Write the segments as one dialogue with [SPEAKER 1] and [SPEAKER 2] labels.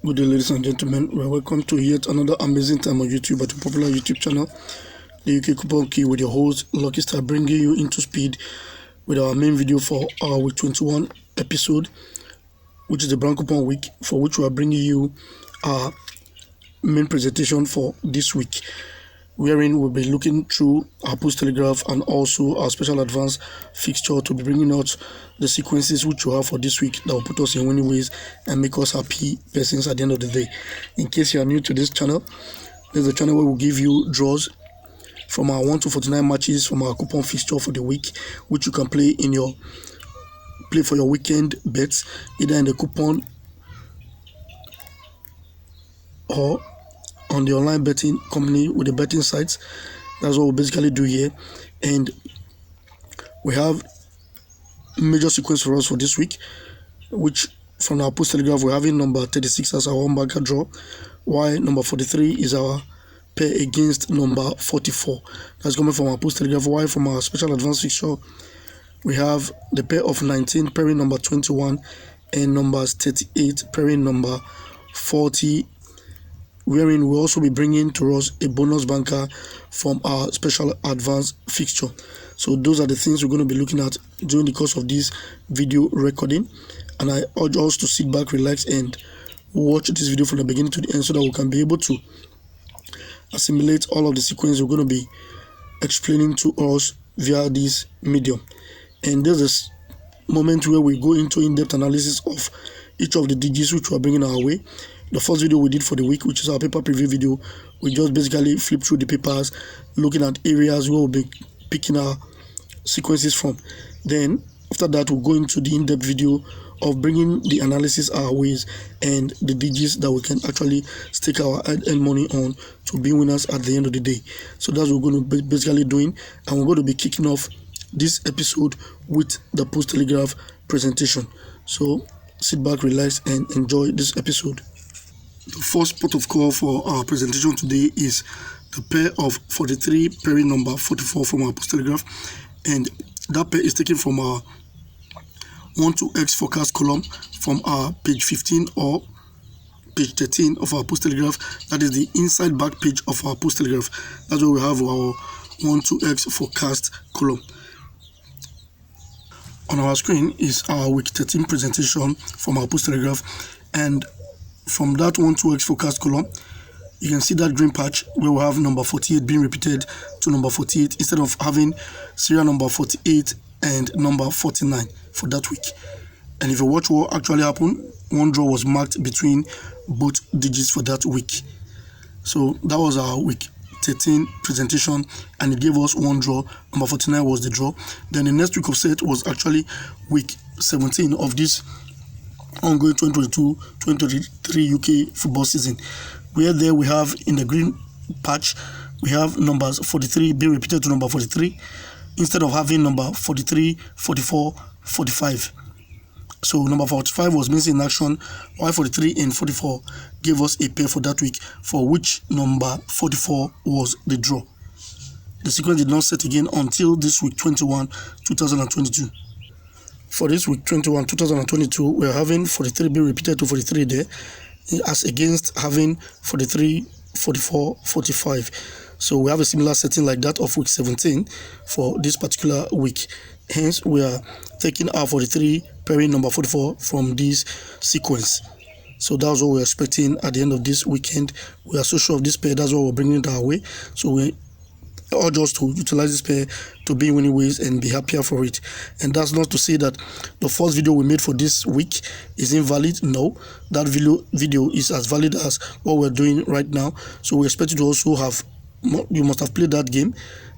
[SPEAKER 1] Good day, ladies and gentlemen. Well, welcome to yet another amazing time on YouTube at your popular YouTube channel, the UK Coupon Key, with your host Lucky Star, bringing you into speed with our main video for our week 21 episode, which is the Brown Coupon week, for which we are bringing you our main presentation for this week, wherein we'll be looking through our Post Telegraph and also our special advance fixture to be bringing out the sequences which you have for this week that will put us in winning ways and make us happy persons at the end of the day. In case you are new to this channel, there's a channel where we'll give you draws from our 1 to 49 matches from our coupon fixture for the week, which you can play for your weekend bets, either in the coupon or on the online betting company with the betting sites. That's what we basically do here, and we have major sequence for us for this week, which from our Post Telegraph we're having number 36 as our one bagger draw, while number 43 is our pair against number 44. That's coming from our Post Telegraph. While from our special advance fixture we have the pair of 19 pairing number 21 and numbers 38 pairing number 40, wherein we'll also be bringing to us a bonus banker from our special advance fixture. So those are the things we're going to be looking at during the course of this video recording, and I urge us to sit back, relax, and watch this video from the beginning to the end so that we can be able to assimilate all of the sequence we're going to be explaining to us via this medium. And there's this moment where we go into in-depth analysis of each of the digits which we're bringing our way. The first video we did for the week, which is our paper preview video, we just basically flip through the papers, looking at areas where we'll be picking our sequences from. Then after that, we'll go into the in-depth video of bringing the analysis our ways and the digits that we can actually stake our earn money on to be winners at the end of the day. So that's what we're going to be basically doing, and we're going to be kicking off this episode with the Post Telegraph presentation. So sit back, relax, and enjoy this episode. The first port of call for our presentation today is the pair of 43 pairing number 44 from our Post Telegraph, and that pair is taken from our 1-2x forecast column from our page 15 or page 13 of our Post Telegraph. That is the inside back page of our Post Telegraph. That's where we have our 1-2x forecast column. On our screen is our week 13 presentation from our Post Telegraph, and from that 1-2x forecast column, you can see that green patch where we have number 48 being repeated to number 48 instead of having serial number 48 and number 49 for that week. And if you watch what actually happened, one draw was marked between both digits for that week. So that was our week 13 presentation, and it gave us one draw. Number 49 was the draw. Then the next week of set was actually week 17 of this ongoing 2022-2023 UK football season, where there we have in the green patch we have numbers 43 being repeated to number 43 instead of having number 43, 44, 45. So number 45 was missing in action, while 43 and 44 gave us a pair for that week, for which number 44 was the draw. The sequence did not set again until this week 21, 2022. For this week 21, 2022, we're having 43 being repeated to 43 there, as against having 43, 44, 45. So we have a similar setting like that of week 17 for this particular week. Hence, we are taking our 43 pairing number 44 from this sequence. So that's what we're expecting at the end of this weekend. We are so sure of this pair, that's what we're bringing it our way. So we urge us to utilize this pair to be in winning ways and be happier for it. And that's not to say that the first video we made for this week is invalid. No, that video is as valid as what we're doing right now. So we expect you to also have, you must have played that game,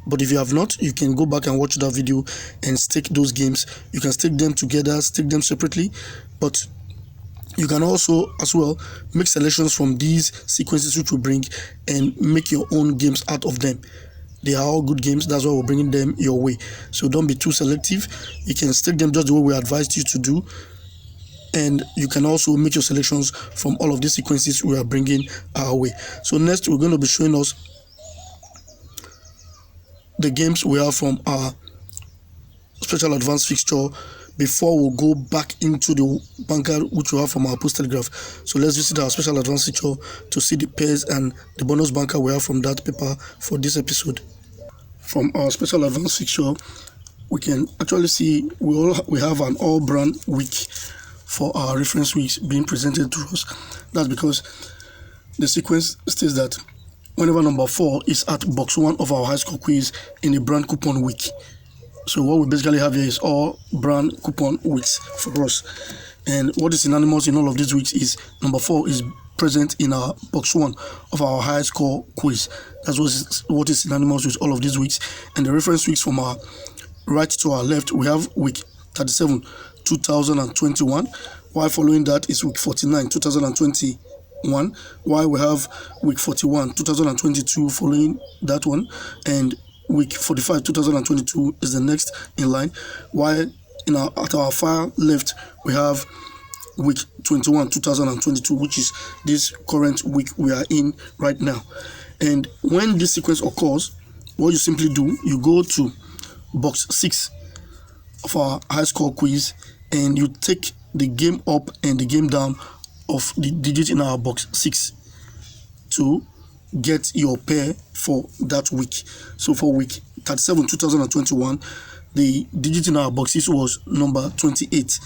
[SPEAKER 1] but if you have not, you can go back and watch that video and stake those games. You can stake them together, stake them separately, but you can also as well make selections from these sequences which we bring and make your own games out of them. They are all good games, that's why we're bringing them your way. So don't be too selective. You can stake them just the way we advised you to do, and you can also make your selections from all of these sequences we are bringing our way. So next, we're going to be showing us the games we have from our special advance fixture before we go back into the banker which we have from our Post Telegraph. So let's visit our special advance feature to see the pairs and the bonus banker we have from that paper for this episode. From our special advance feature, we can actually see we have an all brand week for our reference weeks being presented to us. That's because the sequence states that whenever number 4 is at box 1 of our high score quiz in a brand coupon week. So what we basically have here is all brand coupon weeks for us. And what is synonymous in all of these weeks is number 4 is present in our box 1 of our high score quiz. That's what is synonymous with all of these weeks. And the reference weeks from our right to our left, we have week 37, 2021. While following that is week 49, 2021. While we have week 41, 2022 following that one. And week 45, 2022 is the next in line. While at our far left, we have week 21, 2022, which is this current week we are in right now. And when this sequence occurs, what you simply do, you go to box 6 of our high score quiz and you take the game up and the game down of the digit in our box 6 to get your pair for that week. So for week 37, 2021, the digit in our boxes was number 28.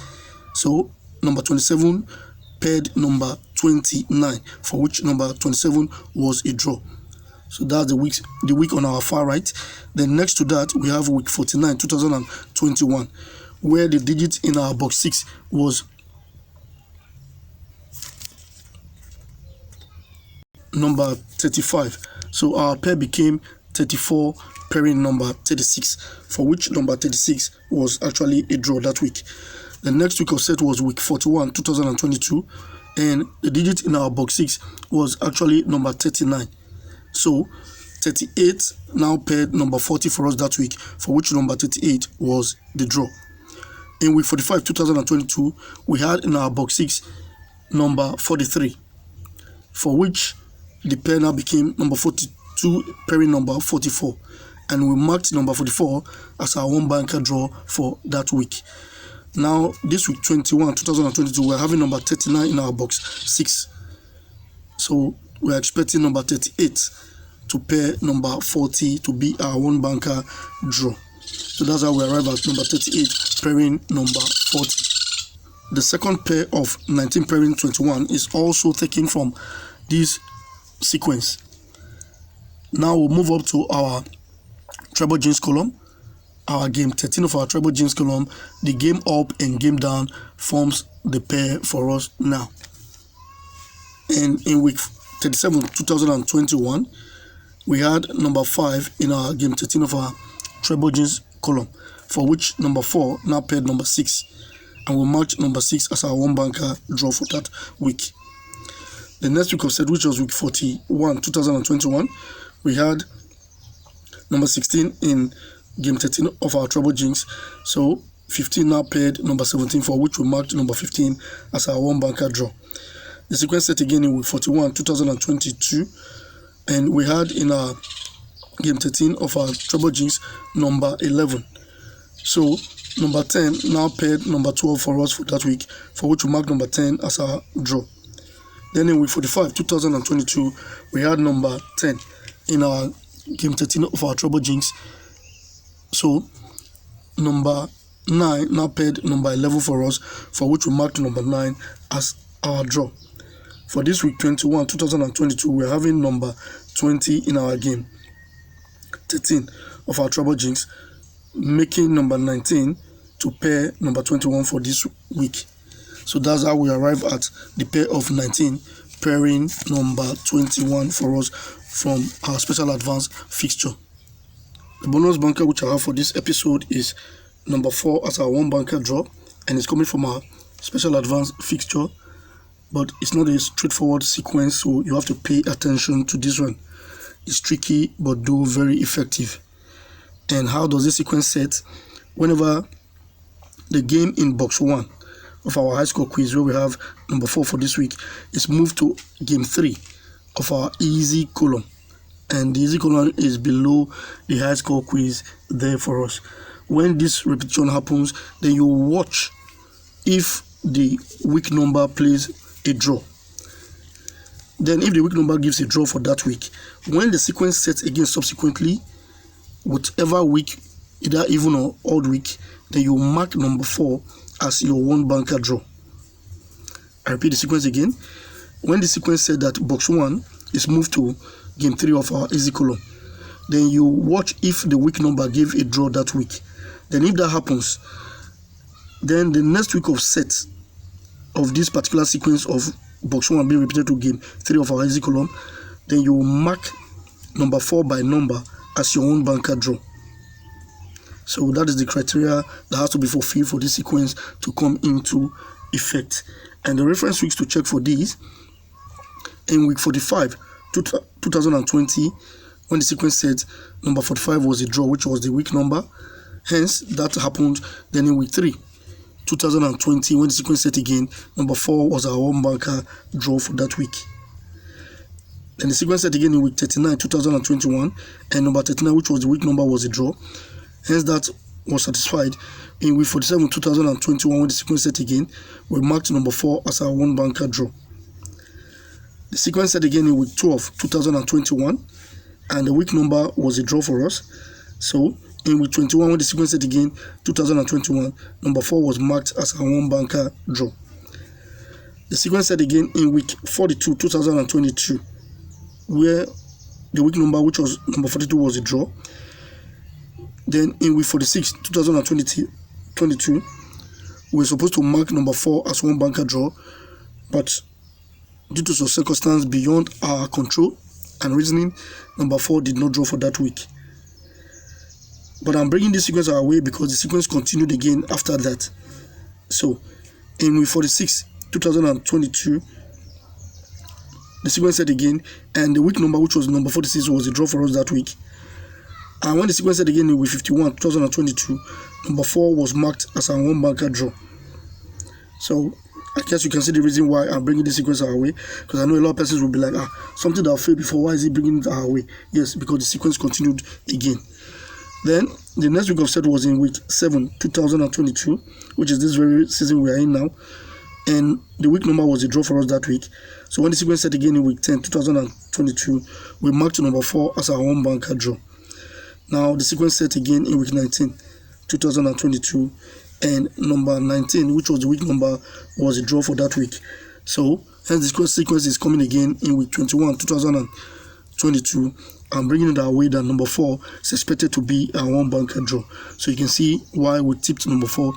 [SPEAKER 1] So number 27 paired number 29, for which number 27 was a draw. So that's the week on our far right. Then next to that, we have week 49, 2021, where the digit in our box 6 was number 35. So our pair became 34 pairing number 36, for which number 36 was actually a draw that week. The next week of set was week 41, 2022, and the digit in our box 6 was actually number 39. So 38 now paired number 40 for us that week, for which number 38 was the draw. In week 45, 2022, we had in our box 6 number 43, for which the pair now became number 42 pairing number 44, and we marked number 44 as our one banker draw for that week. Now this week 21, 2022, we're having number 39 in our box 6, so we're expecting number 38 to pair number 40 to be our one banker draw. So that's how we arrive at number 38 pairing number 40. The second pair of 19 pairing 21 is also taken from this sequence. Now we'll move up to our treble jeans column. Our game 13 of our treble jeans column, the game up and game down forms the pair for us now. And in week 37, 2021, we had number 5 in our game 13 of our treble jeans column, for which number 4 now paired number 6, and we marked number 6 as our one banker draw for that week. The next week of set, which was week 41, 2021, we had number 16 in game 13 of our treble jeans, so 15 now paired number 17, for which we marked number 15 as our one banker draw. The sequence set again in week 41, 2022, and we had in our game 13 of our treble jeans number 11. So number 10 now paired number 12 for us for that week, for which we marked number 10 as our draw. Then in week 45, 2022, we had number 10 in our game 13 of our treble jeans. So number 9 now paired number 11 for us, for which we marked number 9 as our draw. For this week 21, 2022, we're having number 20 in our game 13 of our treble jeans, making number 19 to pair number 21 for this week. So that's how we arrive at the pair of 19 pairing number 21 for us from our special advance fixture. The bonus banker which I have for this episode is number 4 as our one banker draw, and it's coming from our special advance fixture, but it's not a straightforward sequence, so you have to pay attention to this one. It's tricky but though very effective. And how does this sequence set? Whenever the game in box 1 of our high score quiz, where we have number 4 for this week, is moved to game 3 of our easy column, and the easy column is below the high score quiz there for us. when this repetition happens, then you watch if the week number plays a draw. Then if the week number gives a draw for that week, when the sequence sets again subsequently, whatever week, either even or odd week, then you mark number 4 as your one banker draw. I repeat the sequence again. When the sequence said that box 1 is moved to game 3 of our easy column, then you watch if the week number gave a draw that week. Then if that happens, then the next week of set of this particular sequence of box 1 being repeated to game 3 of our easy column, then you mark number 4 by number as your own banker draw. So that is the criteria that has to be fulfilled for this sequence to come into effect. And the reference weeks to check for these: in week 45, 2020, when the sequence said number 45 was a draw, which was the week number, hence that happened. Then in week 3, 2020, when the sequence said again number 4 was our one banker draw for that week. Then the sequence said again in week 39, 2021, and number 39, which was the week number, was a draw, hence that was satisfied. In week 47, 2021, when the sequence set again, we marked number 4 as our one banker draw. The sequence set again in week 12, 2021, and the week number was a draw for us. So in week 21, when the sequence set again, 2021, number 4 was marked as our one banker draw. The sequence set again in week 42, 2022, where the week number, which was number 42, was a draw. Then in week 46, 2022, we were supposed to mark number 4 as one banker draw, but due to some circumstance beyond our control and reasoning, number 4 did not draw for that week. But I'm bringing this sequence our way because the sequence continued again after that. So in week 46, 2022, the sequence said again, and the week number, which was number 46, was a draw for us that week. And when the sequence said again in week 51, 2022, number 4 was marked as our one banker draw. So I guess you can see the reason why I'm bringing this sequence our way, because I know a lot of persons will be like, something that failed before, why is he bringing it our way? Yes, because the sequence continued again. Then the next week of set was in week 7, 2022, which is this very season we are in now, and the week number was a draw for us that week. So when the sequence set again in week 10, 2022, we marked number 4 as our one banker draw. Now the sequence set again in week 19, 2022, and number 19, which was the week number, was a draw for that week. So hence the sequence is coming again in week 21, 2022. I'm bringing it our way that number 4 is expected to be our one banker draw. So you can see why we tipped number 4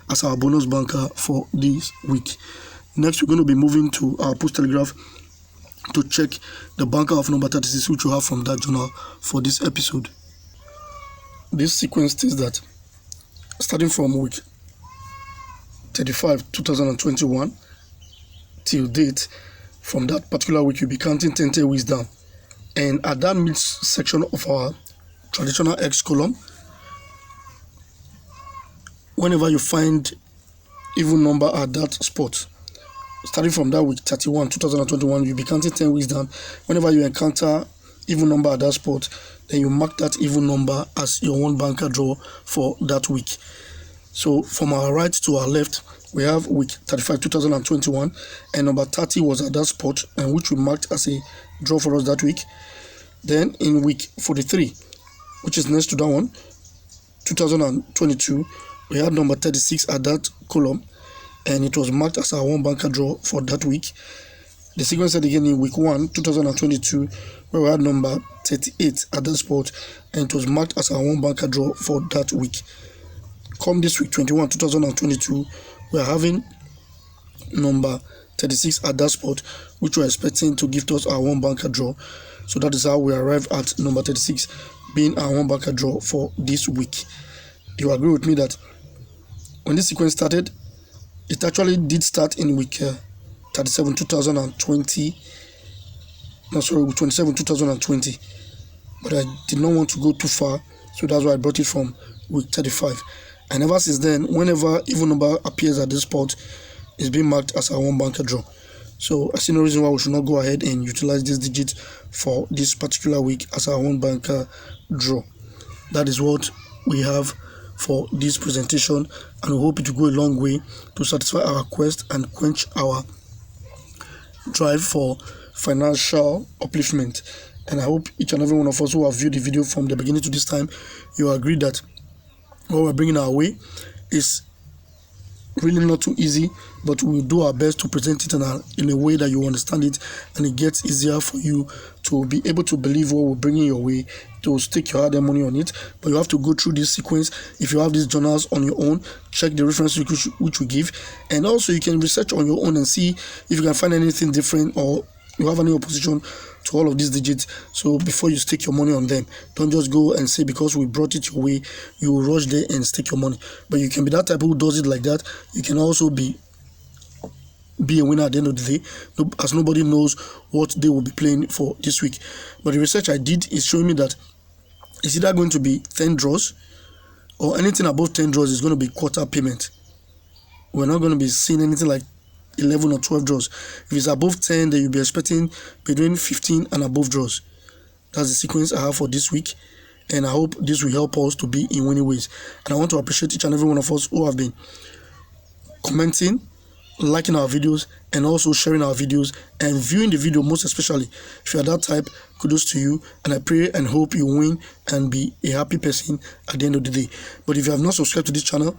[SPEAKER 1] as our bonus banker for this week. Next, we're going to be moving to our Post Telegraph to check the banker of number 36, which we have from that journal for this episode. This sequence states that starting from week 35, 2021 till date, from that particular week you'll be counting 10 weeks down, and at that mid section of our traditional X column, whenever you find even number at that spot, starting from that week 31, 2021, you'll be counting 10 weeks down. Whenever you encounter even number at that spot, then you mark that even number as your one banker draw for that week. So from our right to our left, we have week 35, 2021, and number 30 was at that spot, and which we marked as a draw for us that week. Then in week 43, which is next to that one, 2022, we had number 36 at that column, and it was marked as our one banker draw for that week. The sequence said again in week 1, 2022, where we had number 38 at that spot, and it was marked as our one banker draw for that week. Come this week 21, 2022, we are having number 36 at that spot, which we are expecting to give us our one banker draw. So that is how we arrive at number 36 being our one banker draw for this week. You agree with me that when this sequence started, it actually did start in week 37, 2020. No, sorry, week 27, 2020. But I did not want to go too far, so that's why I brought it from week 35. And ever since then, whenever even number appears at this spot, it's being marked as our one banker draw. So I see no reason why we should not go ahead and utilize this digit for this particular week as our one banker draw. That is what we have for this presentation, and we hope it will go a long way to satisfy our quest and quench our drive for financial upliftment. And I hope each and every one of us who have viewed the video from the beginning to this time, you agree that what we're bringing our way is really not too easy, but we'll do our best to present it in a way that you understand it, and it gets easier for you to be able to believe what we're bringing your way, to stake your hard-earned money on it. But you have to go through this sequence. If you have these journals on your own, check the references which we give, and also you can research on your own and see if you can find anything different, or you have any opposition to all of these digits. So before you stake your money on them, don't just go and say because we brought it your way, you will rush there and stake your money. But you can be that type who does it like that. You can also be a winner at the end of the day, as nobody knows what they will be playing for this week. But the research I did is showing me that it's either going to be 10 draws, or anything above 10 draws is going to be quarter payment. We're not going to be seeing anything like 11 or 12 draws. If it's above 10, then you'll be expecting between 15 and above draws. That's the sequence I have for this week, and I hope this will help us to be in winning ways. And I want to appreciate each and every one of us who have been commenting, liking our videos, and also sharing our videos and viewing the video. Most especially, if you are that type, kudos to you, and I pray and hope you win and be a happy person at the end of the day. But if you have not subscribed to this channel,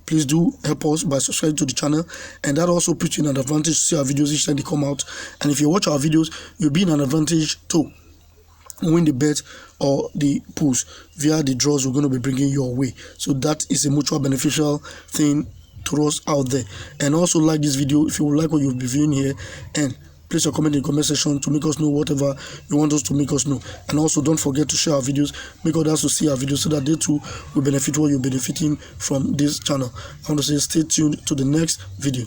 [SPEAKER 1] please do help us by subscribing to the channel, and that also puts you in an advantage to see our videos each time they come out. And if you watch our videos, you'll be in an advantage to win the bet or the pulls via the draws we're going to be bringing your way. So that is a mutual beneficial thing to us out there. And also like this video if you would like what you'll be viewing here, and place your comment in the comment section to make us know whatever you want us to make us know. And also don't forget to share our videos, make others to see our videos, so that they too will benefit what you're benefiting from this channel. I want to say stay tuned to the next video.